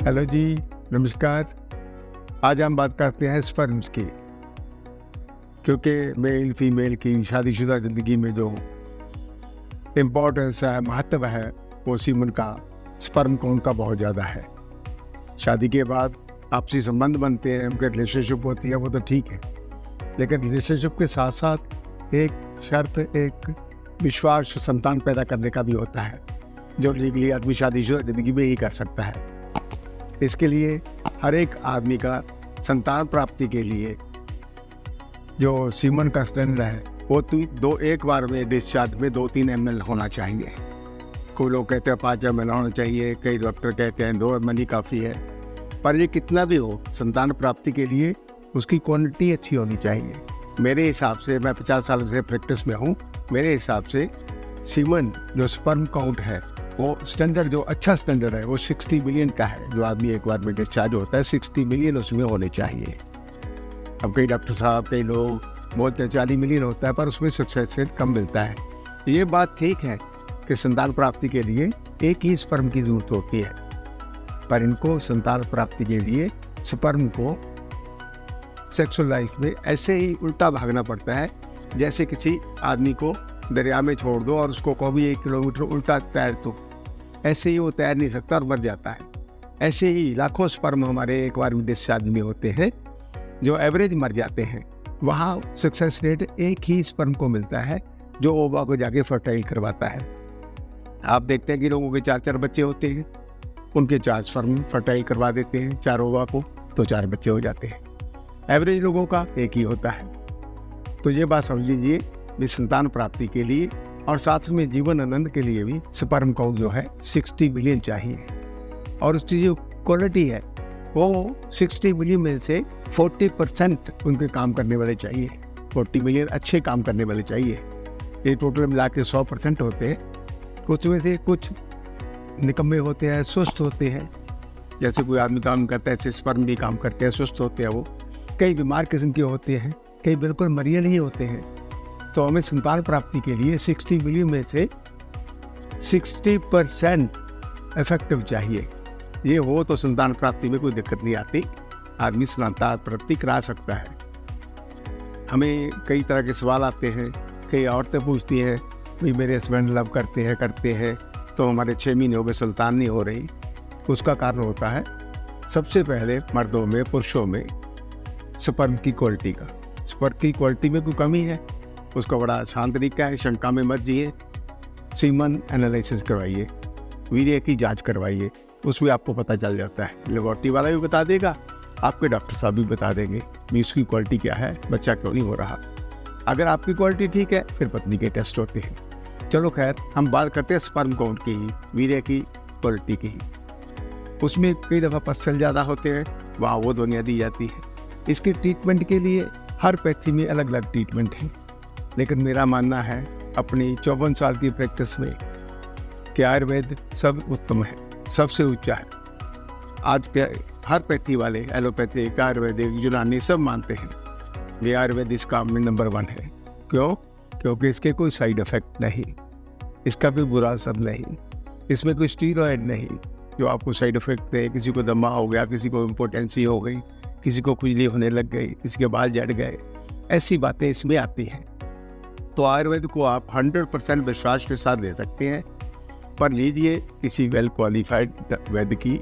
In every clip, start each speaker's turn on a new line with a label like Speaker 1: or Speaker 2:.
Speaker 1: Hello जी, नमस्कार। आज हम बात करते हैं स्पर्म्स की, क्योंकि मेल फीमेल की शादीशुदा ज़िंदगी में जो इम्पोर्टेंस है, महत्व है, वो सीमन का, स्पर्म काउंट का बहुत ज़्यादा है। शादी के बाद आपसी संबंध बनते हैं, उनके रिलेशनशिप होती है, वो तो ठीक है, लेकिन रिलेशनशिप के साथ साथ एक शर्त, एक विश्वास संतान पैदा करने का भी होता है, जो लीगली आदमी शादीशुदा ज़िंदगी में ही कर सकता है। इसके लिए हर एक आदमी का संतान प्राप्ति के लिए जो सीमन का स्टैंडर्ड है वो एक बार में डिस्चार्ज में 2-3 ml होना चाहिए। कोई लोग कहते हैं 5 ml होना चाहिए, कई डॉक्टर कहते हैं 2 ml ही काफ़ी है। पर ये कितना भी हो, संतान प्राप्ति के लिए उसकी क्वांटिटी अच्छी होनी चाहिए। मेरे हिसाब से, मैं 50 साल से प्रैक्टिस में हूँ, मेरे हिसाब से सीमन जो स्पर्म काउंट है वो स्टैंडर्ड, जो अच्छा स्टैंडर्ड है वो 60 मिलियन का है। जो आदमी एक बार में डिस्चार्ज होता है 60 मिलियन उसमें होने चाहिए। अब कई डॉक्टर साहब, कई लोग बोलते हैं 40 मिलियन होता है, पर उसमें सक्सेस रेट कम मिलता है। ये बात ठीक है कि संतान प्राप्ति के लिए एक ही स्पर्म की ज़रूरत होती है, पर इनको संतान प्राप्ति के लिए स्पर्म को सेक्सुअल लाइफ में ऐसे ही उल्टा भागना पड़ता है, जैसे किसी आदमी को दरिया में छोड़ दो और उसको कभी 1 किलोमीटर उल्टा तैर दो, ऐसे ही वो तैर नहीं सकता और मर जाता है। ऐसे ही लाखों स्पर्म हमारे एक बार में डिस्चार्ज में होते हैं, जो एवरेज मर जाते हैं। वहाँ सक्सेस रेट एक ही स्पर्म को मिलता है, जो ओवा को जाके फर्टाइल करवाता है। आप देखते हैं कि लोगों के 4-4 बच्चे होते हैं, उनके 4 स्पर्म फर्टाइल करवा देते हैं 4 ओवा को, तो 4 बच्चे हो जाते हैं। एवरेज लोगों का एक ही होता है। तो ये बात समझ लीजिए, संतान प्राप्ति के लिए और साथ में जीवन आनंद के लिए भी स्पर्म काउंट जो है 60 मिलियन चाहिए। और उसकी जो क्वालिटी है वो 60 मिलियन में से 40% उनके काम करने वाले चाहिए। 40 मिलियन अच्छे काम करने वाले चाहिए। ये टोटल मिला के 100% होते हैं। कुछ में से कुछ निकम्मे होते हैं, सुस्त होते हैं। जैसे कोई आदमी काम करता है, ऐसे स्पर्म भी काम करते हैं, सुस्त होते हैं वो। कई बीमार किस्म के होते हैं, कई बिल्कुल मरियल ही होते हैं। तो हमें संतान प्राप्ति के लिए 60 मिलियन में से 60% इफेक्टिव चाहिए। ये हो तो संतान प्राप्ति में कोई दिक्कत नहीं आती, आदमी संतान प्राप्ति करा सकता है। हमें कई तरह के सवाल आते हैं, कई औरतें पूछती हैं, भाई मेरे हस्बैंड लव करते हैं तो हमारे 6 महीने हो गए संतान नहीं हो रही। उसका कारण होता है सबसे पहले मर्दों में, पुरुषों में स्पर्म की क्वालिटी का। स्पर्म की क्वालिटी में कोई कमी है, उसका बड़ा आसान तरीका है, शंका में मत जिए, सीमन एनालिसिस करवाइए, वीर्य की जांच करवाइए, उसमें आपको पता चल जाता है। लेबोरेटरी वाला भी बता देगा, आपके डॉक्टर साहब भी बता देंगे कि उसकी क्वालिटी क्या है, बच्चा क्यों नहीं हो रहा। अगर आपकी क्वालिटी ठीक है, फिर पत्नी के टेस्ट होते हैं। चलो खैर, हम बात करते हैं स्पर्म काउंट की ही, वीर्य की क्वालिटी की ही। उसमें कई दफ़ा पस्सल ज़्यादा होते हैं, वहाँ वो दवाइयाँ दी जाती है। इसके ट्रीटमेंट के लिए हर पैथी में अलग अलग ट्रीटमेंट है, लेकिन मेरा मानना है अपनी 54 साल की प्रैक्टिस में कि आयुर्वेद सब उत्तम है, सबसे ऊंचा है। आज के हर पैथी वाले, एलोपैथिक, आयुर्वेदिक, यूनानी सब मानते हैं ये आयुर्वेद इस काम में नंबर 1 है। क्यों? क्योंकि इसके कोई साइड इफ़ेक्ट नहीं, इसका कोई बुरा असर नहीं, इसमें कोई स्टीरॉयड नहीं जो आपको साइड इफ़ेक्ट दे। किसी को दमा हो गया, किसी को इम्पोटेंसी हो गई, किसी को खुजली होने लग गई, किसी के बाल जड़ गए, ऐसी बातें इसमें आती हैं। तो आयुर्वेद को आप 100% विश्वास के साथ ले सकते हैं, पर लीजिए किसी वेल क्वालिफाइड वैद्य की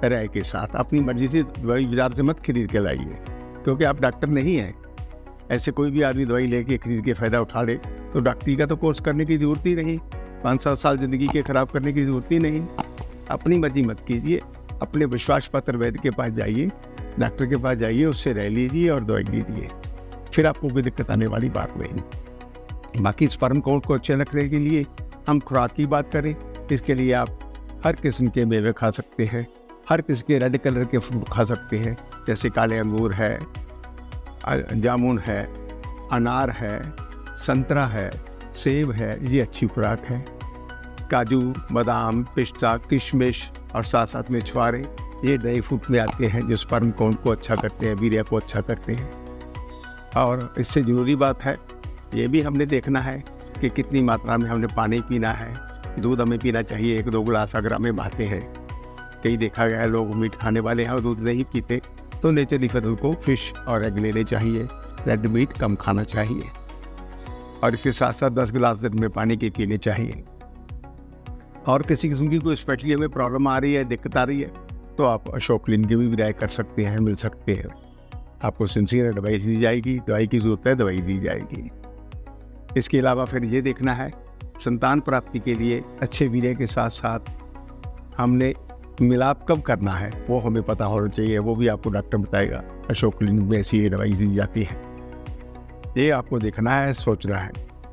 Speaker 1: राय के साथ। अपनी मर्जी से दवाई बाजार से मत खरीद के लाइए, क्योंकि आप डॉक्टर नहीं हैं। ऐसे कोई भी आदमी दवाई लेके खरीद के फ़ायदा उठा ले तो डॉक्टरी का तो कोर्स करने की ज़रूरत ही नहीं, 5-7 साल ज़िंदगी के ख़राब करने की ज़रूरत ही नहीं। अपनी मर्जी मत कीजिए, अपने विश्वास पात्र वैद्य के पास जाइए, डॉक्टर के पास जाइए, उससे राय लीजिए और दवाई लीजिए, फिर आपको कोई दिक्कत आने वाली बात नहीं। बाकी स्पर्म काउंट को अच्छे रखने के लिए हम खुराक की बात करें, इसके लिए आप हर किस्म के मेवे खा सकते हैं, हर किस्म के रेड कलर के फ्रूट खा सकते हैं, जैसे काले अंगूर है, जामुन है, अनार है, संतरा है, सेब है, ये अच्छी खुराक है। काजू, बादाम, पिस्ता, किशमिश और साथ साथ में छुआरे, ये ड्राई फ्रूट में आते हैं जो स्पर्म काउंट को अच्छा करते हैं, वीर्य को अच्छा करते हैं। और इससे ज़रूरी बात है, ये भी हमने देखना है कि कितनी मात्रा में हमने पानी पीना है। दूध हमें पीना चाहिए 1-2 गिलास, अगर हमें बहाते हैं कई देखा गया है लोग मीट खाने वाले हैं और दूध नहीं पीते, तो नेचुरली फिर उनको फिश और एग लेने चाहिए, रेड मीट कम खाना चाहिए और इसके साथ साथ 10 गिलास दिन में पानी के पीने चाहिए। और किसी किस्म की कोई स्पेशली हमें प्रॉब्लम आ रही है, दिक्कत आ रही है, तो आप अशोकलिन की भी राय कर सकते हैं, मिल सकते हैं। आपको सिंसियर एडवाइस दी जाएगी, दवाई की ज़रूरत है दवाई दी जाएगी। इसके अलावा फिर ये देखना है संतान प्राप्ति के लिए अच्छे वीर्य के साथ साथ हमने मिलाप कब करना है वो हमें पता होना चाहिए, वो भी आपको डॉक्टर बताएगा। अशोकलिन में ऐसी एडवाइस दी जाती है। ये आपको देखना है, सोचना है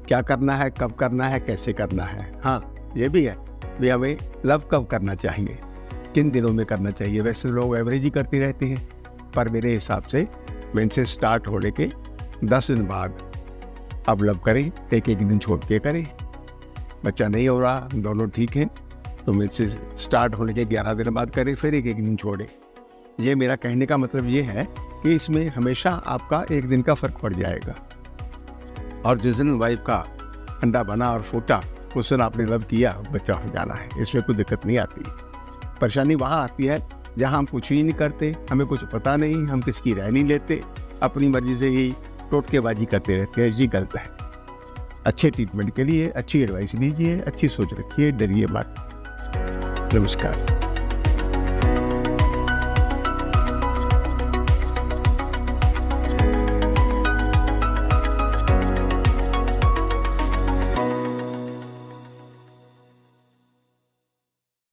Speaker 1: क्या करना है, कब करना है, कैसे करना है। हाँ ये भी है भी हमें लव कब करना चाहिए, किन दिनों में करना चाहिए। वैसे लोग एवरेज ही करते रहते हैं, पर मेरे हिसाब से मेंसेस स्टार्ट होने के 10 दिन बाद अब लव करें, एक दिन छोड़ के करें। बच्चा नहीं हो रहा, दोनों ठीक हैं, तो मेंसेस स्टार्ट होने के 11 दिन बाद करें, फिर एक दिन छोड़ें। ये मेरा कहने का मतलब ये है कि इसमें हमेशा आपका एक दिन का फ़र्क पड़ जाएगा और जिस दिन वाइफ का अंडा बना और फूटा उस दिन आपने लव किया, बच्चा हो जाना है, इसमें कोई दिक्कत नहीं आती। परेशानी वहाँ आती है जहाँ हम कुछ ही नहीं करते, हमें कुछ पता नहीं, हम किसकी राय नहीं लेते, अपनी मर्जी से ही टोटकेबाजी करते रहते हैं। ये गलत है। अच्छे ट्रीटमेंट के लिए अच्छी एडवाइस लीजिए, अच्छी सोच रखिए, डरिए मत। नमस्कार।